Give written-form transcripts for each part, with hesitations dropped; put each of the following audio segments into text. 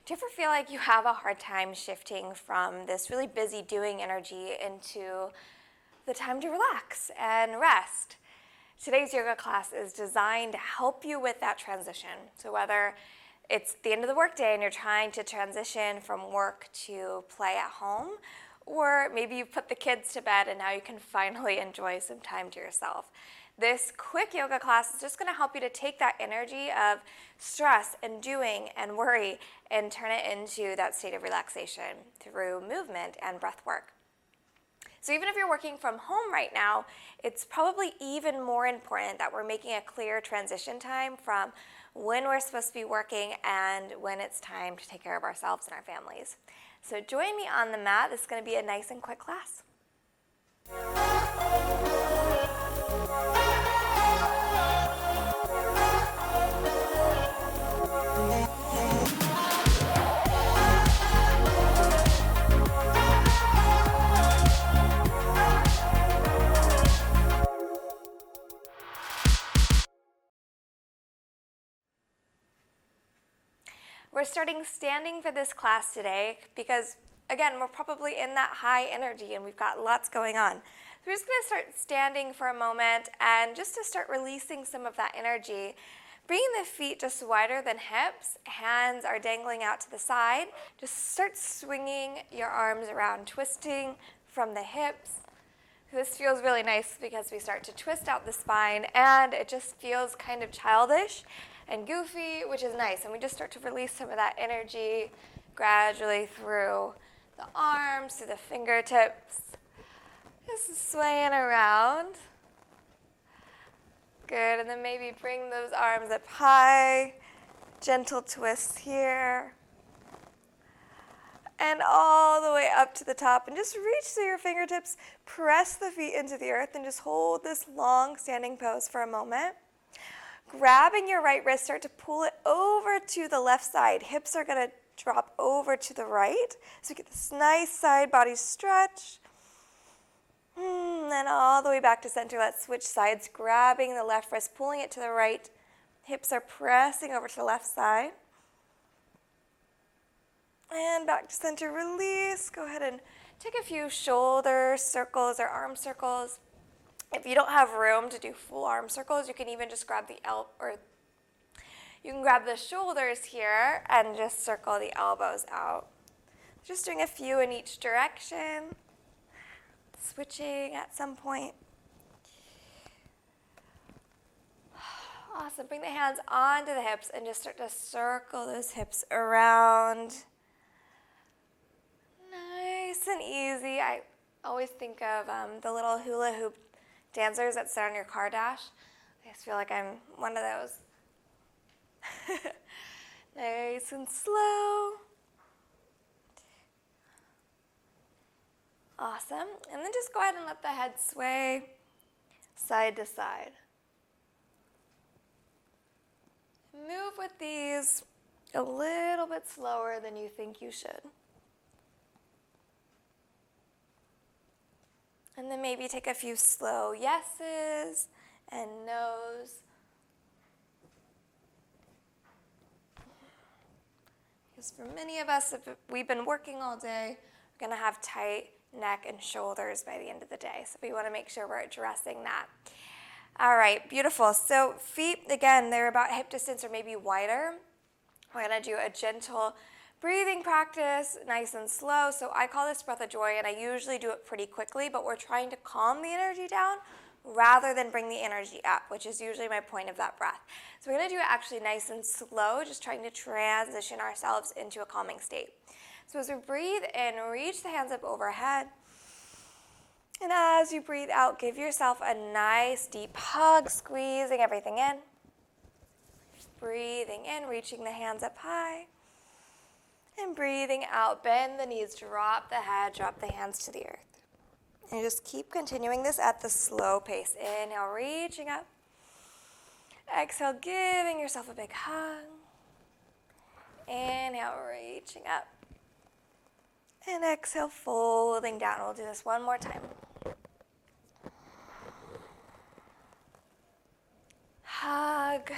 Do you ever feel like you have a hard time shifting from this really busy doing energy into the time to relax and rest? Today's yoga class is designed to help you with that transition. So whether it's the end of the workday and you're trying to transition from work to play at home, or maybe you put the kids to bed and now you can finally enjoy some time to yourself. This quick yoga class is just going to help you to take that energy of stress and doing and worry and turn it into that state of relaxation through movement and breath work. So even if you're working from home right now, it's probably even more important that we're making a clear transition time from when we're supposed to be working and when it's time to take care of ourselves and our families. So join me on the mat. This is going to be a nice and quick class. We're starting standing for this class today because, again, we're probably in that high energy and we've got lots going on. So we're just going to start standing for a moment and just to start releasing some of that energy, bringing the feet just wider than hips, hands are dangling out to the side. Just start swinging your arms around, twisting from the hips. This feels really nice because we start to twist out the spine and it just feels kind of childish and goofy, which is nice. And we just start to release some of that energy gradually through the arms, through the fingertips. Just swaying around. Good, and then maybe bring those arms up high. Gentle twists here. And all the way up to the top. And just reach through your fingertips. Press the feet into the earth and just hold this long standing pose for a moment. Grabbing your right wrist, start to pull it over to the left side. Hips are going to drop over to the right. So we get this nice side body stretch. Then all the way back to center. Let's switch sides. Grabbing the left wrist, pulling it to the right. Hips are pressing over to the left side. And back to center, release. Go ahead and take a few shoulder circles or arm circles. If you don't have room to do full arm circles, you can even just grab you can grab the shoulders here and just circle the elbows out. Just doing a few in each direction, switching at some point. Awesome. Bring the hands onto the hips and just start to circle those hips around. Nice and easy. I always think of the little hula hoop dancers that sit on your car dash. I just feel like I'm one of those. Nice and slow. Awesome. And then just go ahead and let the head sway side to side. Move with these a little bit slower than you think you should. And then maybe take a few slow yeses and nos. Because for many of us, if we've been working all day, we're going to have tight neck and shoulders by the end of the day. So we want to make sure we're addressing that. All right, beautiful. So feet, again, they're about hip distance or maybe wider. We're going to do a gentle breathing practice, nice and slow. So I call this breath of joy, and I usually do it pretty quickly, but we're trying to calm the energy down rather than bring the energy up, which is usually my point of that breath. So we're going to do it actually nice and slow, just trying to transition ourselves into a calming state. So as we breathe in, reach the hands up overhead. And as you breathe out, give yourself a nice deep hug, squeezing everything in. Breathing in, reaching the hands up high. And breathing out, bend the knees, drop the head, drop the hands to the earth. And just keep continuing this at the slow pace. Inhale, reaching up. Exhale, giving yourself a big hug. Inhale, reaching up. And exhale, folding down. We'll do this one more time. Hug.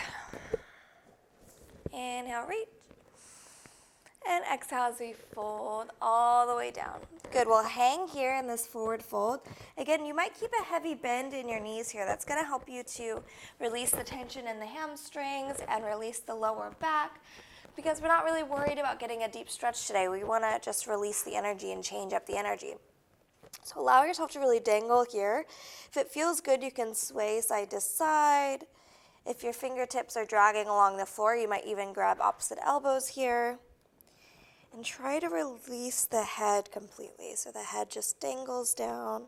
Inhale, reach. And And exhale as we fold all the way down. Good, we'll hang here in this forward fold. Again, you might keep a heavy bend in your knees here. That's gonna help you to release the tension in the hamstrings and release the lower back, because we're not really worried about getting a deep stretch today. We wanna just release the energy and change up the energy. So allow yourself to really dangle here. If it feels good, you can sway side to side. If your fingertips are dragging along the floor, you might even grab opposite elbows here. And try to release the head completely. So the head just dangles down.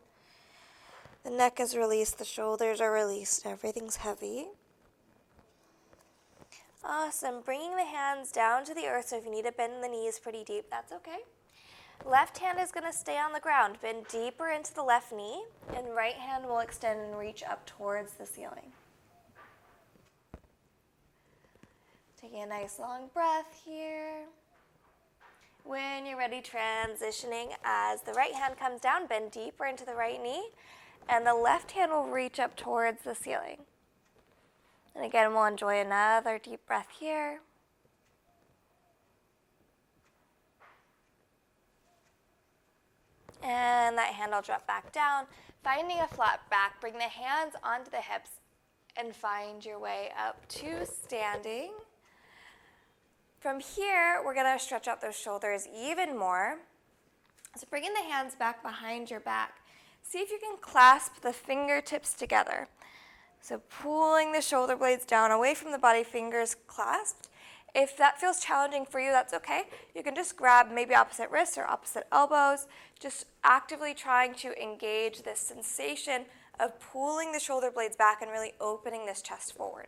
The neck is released, the shoulders are released, everything's heavy. Awesome. Bringing the hands down to the earth, so if you need to bend the knees pretty deep, that's okay. Left hand is going to stay on the ground. Bend deeper into the left knee, and right hand will extend and reach up towards the ceiling. Taking a nice long breath here. When you're ready, transitioning as the right hand comes down, bend deeper into the right knee, and the left hand will reach up towards the ceiling. And again, we'll enjoy another deep breath here. And that hand will drop back down. Finding a flat back, bring the hands onto the hips and find your way up to standing. From here, we're going to stretch out those shoulders even more. So bringing the hands back behind your back. See if you can clasp the fingertips together. So pulling the shoulder blades down away from the body, fingers clasped. If that feels challenging for you, that's okay. You can just grab maybe opposite wrists or opposite elbows, just actively trying to engage this sensation of pulling the shoulder blades back and really opening this chest forward.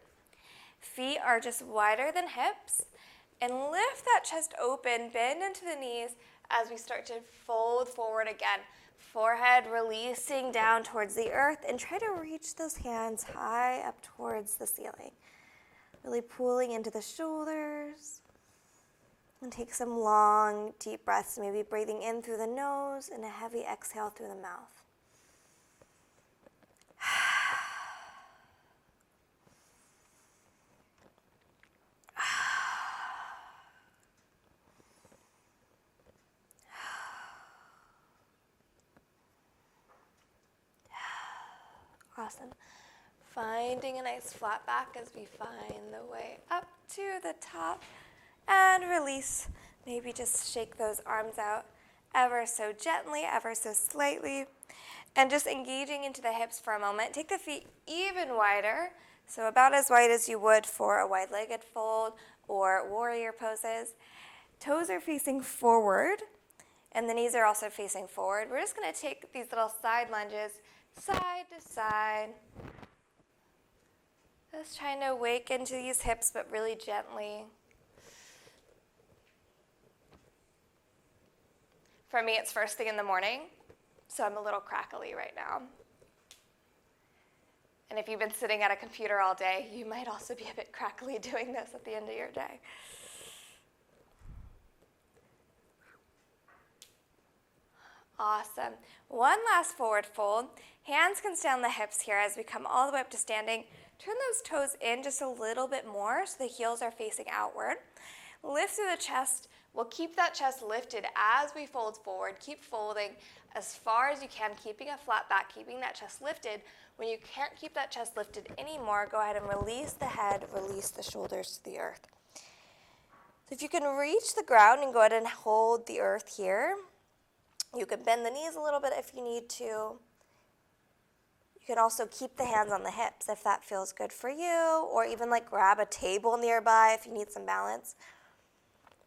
Feet are just wider than hips. And lift that chest open, bend into the knees as we start to fold forward again. Forehead releasing down towards the earth, and try to reach those hands high up towards the ceiling. Really pulling into the shoulders. And take some long, deep breaths, maybe breathing in through the nose and a heavy exhale through the mouth. Awesome. Finding a nice flat back as we find the way up to the top and release. Maybe just shake those arms out ever so gently, ever so slightly, and just engaging into the hips for a moment. Take the feet even wider, so about as wide as you would for a wide-legged fold or warrior poses. Toes are facing forward, and the knees are also facing forward. We're just going to take these little side lunges side to side. Just trying to wake into these hips, but really gently. For me, it's first thing in the morning, so I'm a little crackly right now. And if you've been sitting at a computer all day, you might also be a bit crackly doing this at the end of your day. Awesome. One last forward fold. Hands can stay on the hips here as we come all the way up to standing. Turn those toes in just a little bit more so the heels are facing outward. Lift through the chest. We'll keep that chest lifted as we fold forward. Keep folding as far as you can, keeping a flat back, keeping that chest lifted. When you can't keep that chest lifted anymore, go ahead and release the head, release the shoulders to the earth. So if you can reach the ground and go ahead and hold the earth here. You can bend the knees a little bit if you need to. You can also keep the hands on the hips if that feels good for you, or even like grab a table nearby if you need some balance.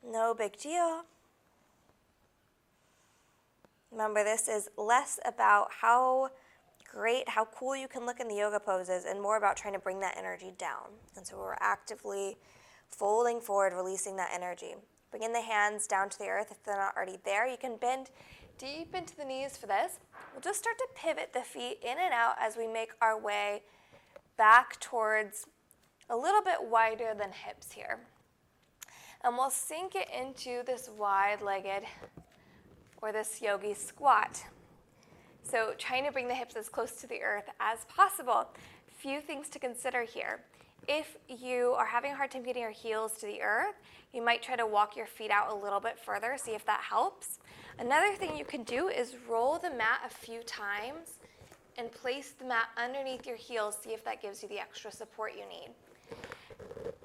No big deal. Remember, this is less about how great, how cool you can look in the yoga poses, and more about trying to bring that energy down. And so we're actively folding forward, releasing that energy. Bringing the hands down to the earth if they're not already there. You can bend deep into the knees for this. We'll just start to pivot the feet in and out as we make our way back towards a little bit wider than hips here. And we'll sink it into this wide-legged or this yogi squat. So trying to bring the hips as close to the earth as possible. Few things to consider here. if you are having a hard time getting your heels to the earth, you might try to walk your feet out a little bit further, see if that helps. Another thing you can do is roll the mat a few times and place the mat underneath your heels, see if that gives you the extra support you need.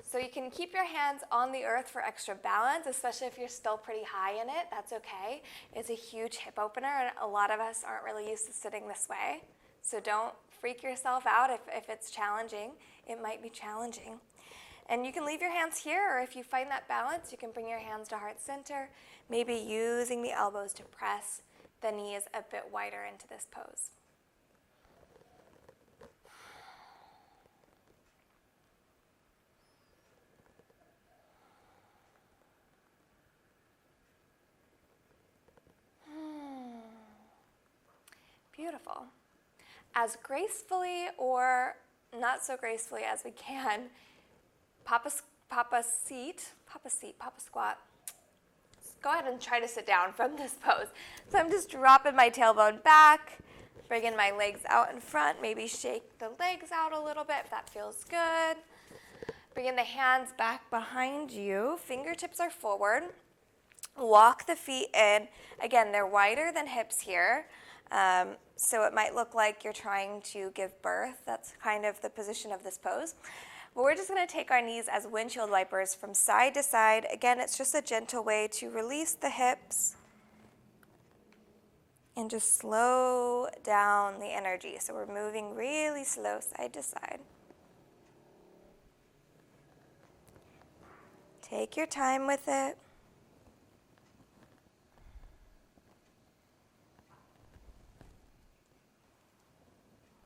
So you can keep your hands on the earth for extra balance, especially if you're still pretty high in it, that's okay. It's a huge hip opener, and a lot of us aren't really used to sitting this way. So don't freak yourself out if it's challenging. It might be challenging. And you can leave your hands here, or if you find that balance, you can bring your hands to heart center, maybe using the elbows to press the knees a bit wider into this pose. Beautiful. As gracefully or not so gracefully as we can, pop a squat. Go ahead and try to sit down from this pose. So I'm just dropping my tailbone back, bringing my legs out in front, maybe shake the legs out a little bit if that feels good. Bringing the hands back behind you, fingertips are forward. Walk the feet in. Again, they're wider than hips here. So it might look like you're trying to give birth. That's kind of the position of this pose. But we're just going to take our knees as windshield wipers from side to side. Again, it's just a gentle way to release the hips and just slow down the energy. So we're moving really slow side to side. Take your time with it.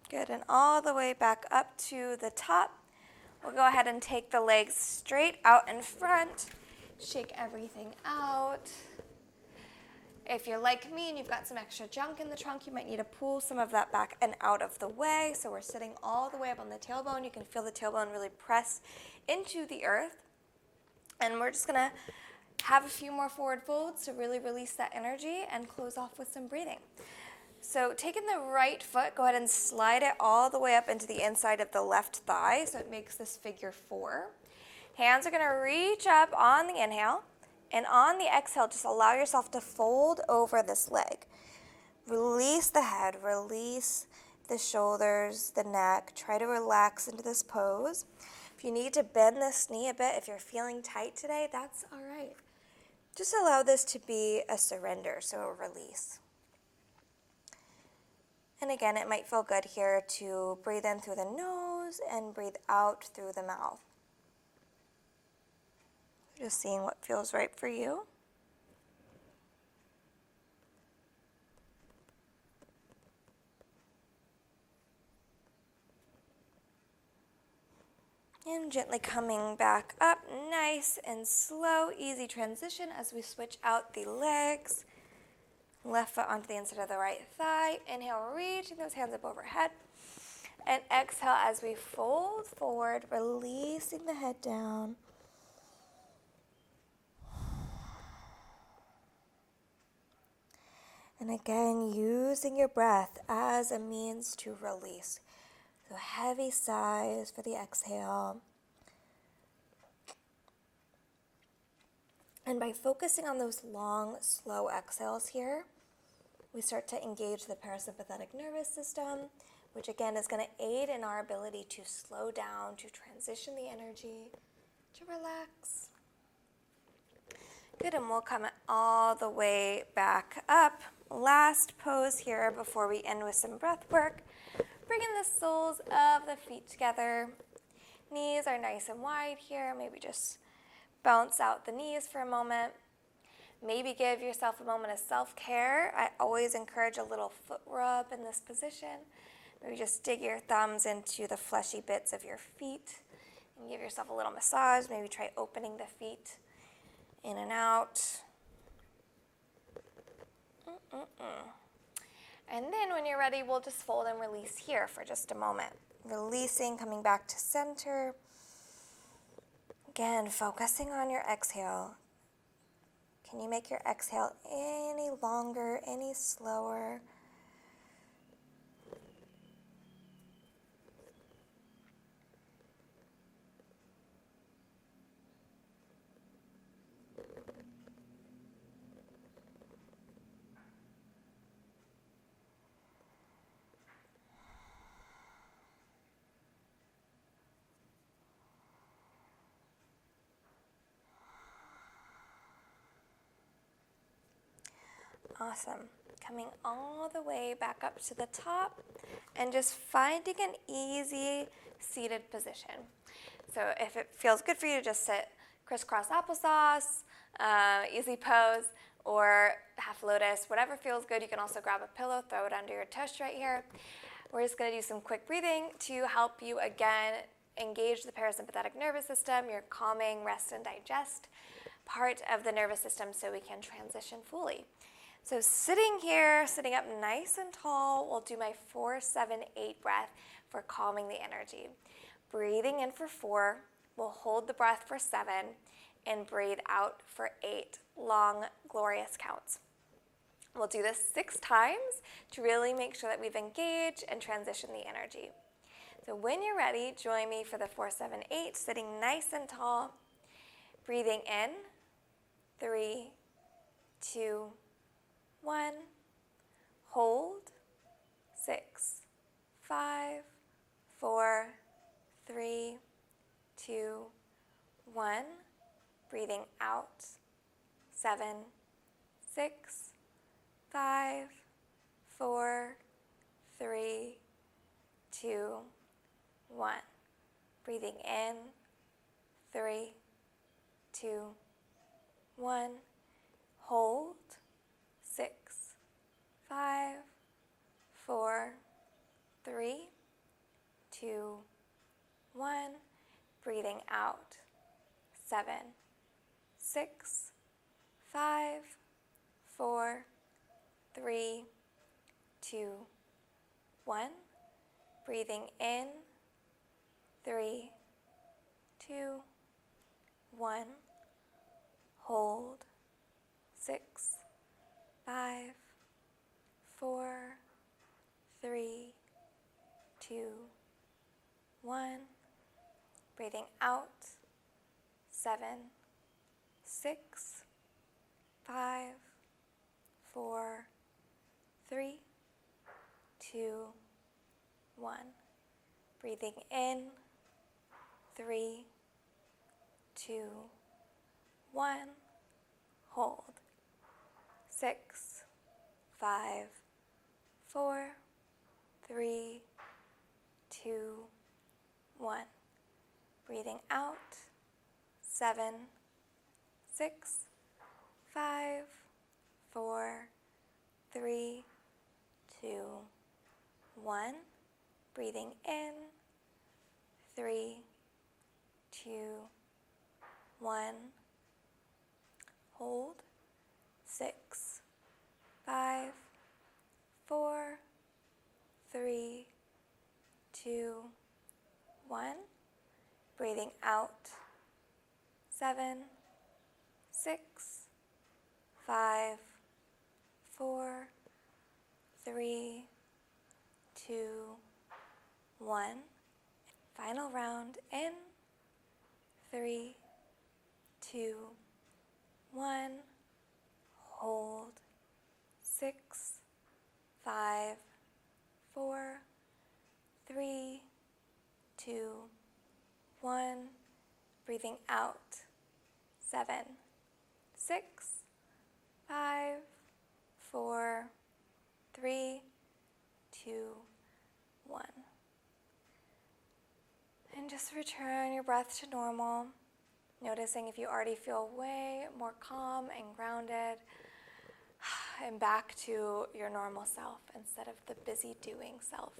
Good, and all the way back up to the top. We'll go ahead and take the legs straight out in front. Shake everything out. If you're like me and you've got some extra junk in the trunk, you might need to pull some of that back and out of the way. So we're sitting all the way up on the tailbone. You can feel the tailbone really press into the earth. And we're just going to have a few more forward folds to really release that energy and close off with some breathing. So taking the right foot, go ahead and slide it all the way up into the inside of the left thigh, so it makes this figure 4. Hands are going to reach up on the inhale, and on the exhale, just allow yourself to fold over this leg. Release the head, release the shoulders, the neck. Try to relax into this pose. If you need to bend this knee a bit, if you're feeling tight today, that's all right. Just allow this to be a surrender, so a release. And again, it might feel good here to breathe in through the nose and breathe out through the mouth. Just seeing what feels right for you. And gently coming back up, nice and slow, easy transition as we switch out the legs. Left foot onto the inside of the right thigh. Inhale, reaching those hands up overhead. And exhale as we fold forward, releasing the head down. And again, using your breath as a means to release. So heavy sighs for the exhale. And by focusing on those long, slow exhales here, we start to engage the parasympathetic nervous system, which again is going to aid in our ability to slow down, to transition the energy, to relax. Good, and we'll come all the way back up. Last pose here before we end with some breath work. Bringing the soles of the feet together. Knees are nice and wide here. Maybe just bounce out the knees for a moment. Maybe give yourself a moment of self-care. I always encourage a little foot rub in this position. Maybe just dig your thumbs into the fleshy bits of your feet and give yourself a little massage. Maybe try opening the feet in and out. And then when you're ready, we'll just fold and release here for just a moment. Releasing, coming back to center. Again, focusing on your exhale. Can you make your exhale any longer, any slower? Awesome. Coming all the way back up to the top and just finding an easy seated position. So if it feels good for you to just sit crisscross applesauce, easy pose, or half lotus, whatever feels good. You can also grab a pillow, throw it under your tush right here. We're just going to do some quick breathing to help you again engage the parasympathetic nervous system, your calming, rest, and digest part of the nervous system so we can transition fully. So sitting here, sitting up nice and tall, we'll do my 4-7-8 breath for calming the energy. Breathing in for 4, we'll hold the breath for 7, and breathe out for 8 long, glorious counts. We'll do this 6 times to really make sure that we've engaged and transitioned the energy. So when you're ready, join me for the 4-7-8, sitting nice and tall. Breathing in, 3, 2, 1. Hold, 6, 5, 4, 3, 2, 1. Breathing out, 7, 6, 5, 4, 3, 2, 1. Breathing in, 3, 2, 1. Hold, 6, 5, 4, 3, 2, 1. Breathing out, 7, 6, 5, 4, 3, 2, 1. Breathing in, 3, 2, 1. Hold, 6, 5, 4, 3, 2, 1. Breathing out, 7, 6, 5, 4, 3, 2, 1. Breathing in, 3, 2, 1. Hold, 6, 5, 4, 3, 2, 1. Breathing out, 7, 6, 5, 4, 3, 2, 1. Breathing in, 3, 2, 1. Hold, 6, 5, 4, 3, 2, 1. Breathing out, 7, 6, 5, 4, 3, 2, 1. Final round in, 3, 2, 1. Hold, 6, 5, 4, 3, 2, 1. Breathing out, 7, 6, 5, 4, 3, 2, 1. And just return your breath to normal, noticing if you already feel way more calm and grounded and back to your normal self instead of the busy doing self.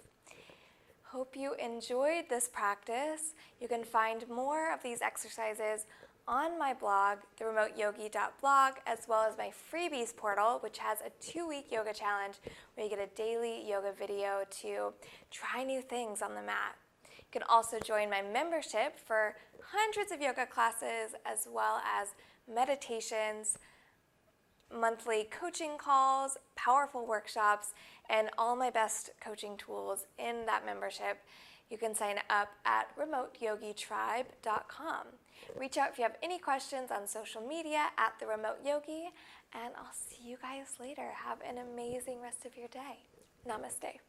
Hope you enjoyed this practice. You can find more of these exercises on my blog, theremoteyogi.blog, as well as my freebies portal, which has a 2-week yoga challenge where you get a daily yoga video to try new things on the mat. You can also join my membership for hundreds of yoga classes, as well as meditations, monthly coaching calls, powerful workshops, and all my best coaching tools in that membership. You can sign up at theremoteyogi.blog. Reach out if you have any questions on social media at theremoteyogi, and I'll see you guys later. Have an amazing rest of your day. Namaste.